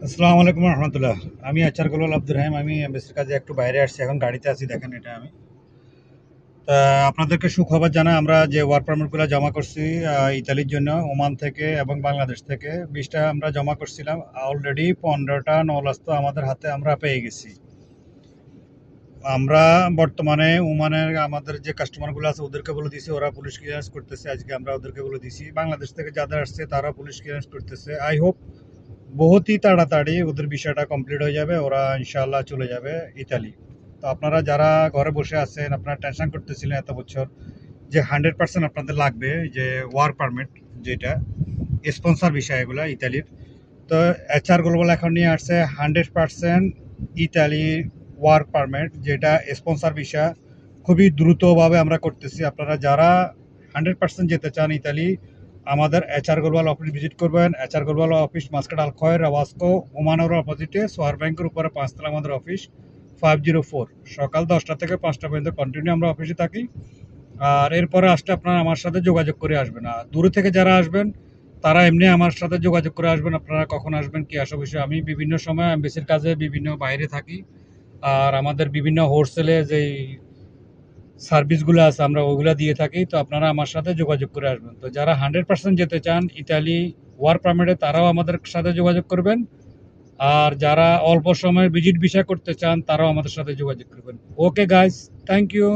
আসসালামু আলাইকুম রহমতুল্লাহ। আমি আচার গোলাল আব্দুর রহিম। আমি এমবেসির কাজে একটু বাইরে আসছি, এখন গাড়িতে আছি, দেখেন এটা আমি। তা আপনাদেরকে সুখবর জানাই, আমরা যে ওয়ার্ক পারমিটগুলো জমা করছি ইতালির জন্য, ওমান থেকে এবং বাংলাদেশ থেকে 20টা আমরা জমা করছিলাম। অলরেডি 15টা নলাস তো আমাদের হাতে আমরা পেয়ে গেছি। আমরা বর্তমানে ওমানের আমাদের যে কাস্টমারগুলো আছে ওদেরকে বলে দিছি, ওরা পুলিশ ক্লিয়ারেন্স করতেছে। আজকে আমরা ওদেরকে বলে দিছি, বাংলাদেশ থেকে যাদের আসছে তারা পুলিশ ক্লিয়ারেন্স করতেছে। আই হোপ বহুতই তাড়াতাড়ি ওদের বিষয়টা কমপ্লিট হয়ে যাবে, ওরা ইনশাআল্লাহ চলে যাবে ইতালি। তো আপনারা যারা ঘরে বসে আছেন, আপনারা টেনশন করতেছিলেন এত বছর যে 100% আপনাদের লাগবে, যে ওয়ার্ক পারমিট, যেটা স্পন্সর বিষয় এগুলো ইতালির। তো এইচআর গ্লোবাল এখন নিয়ে আসছে 100% ইতালি ওয়ার্ক পারমিট, যেটা স্পন্সর বিষয়। খুবই দ্রুতভাবে আমরা করতেছি। আপনারা যারা 100% যেতে চান ইতালি, আমাদের এইচআর গ্লোবাল অফিস ভিজিট করবেন। এইচআর গ্লোবাল অফিস মাস্কাট আলখয়ের রাওয়াস্কো ওমানোর অপোজিটে সোয়ার ব্যাংকের উপরে 5 তলা আমাদের অফিস, 504। সকাল 10টা থেকে 5টা পর্যন্ত কন্টিনিউ আমরা অফিসে থাকি। আর এরপরে আসলে আপনারা আমার সাথে যোগাযোগ করে আসবেন। আর দূরে থেকে যারা আসবেন তারা এমনি আমার সাথে যোগাযোগ করে আসবেন, আপনারা কখন আসবেন কি আসা বিষয়। আমি বিভিন্ন সময় এমবেসির কাজে বিভিন্ন বাইরে থাকি, আর আমাদের বিভিন্ন হোলসেলে যেই সার্ভিসগুলো আছে আমরা ওগুলো দিয়ে থাকি। তো আপনারা আমার সাথে যোগাযোগ করে আসবেন। তো যারা 100% যেতে চান ইতালি ওয়ার্ক পারমিটে, তারাও আমাদের সাথে যোগাযোগ করবেন। আর যারা অল্প সময়ের ভিজিট ভিসা করতে চান তারাও আমাদের সাথে যোগাযোগ করবেন। Okay guys, thank you.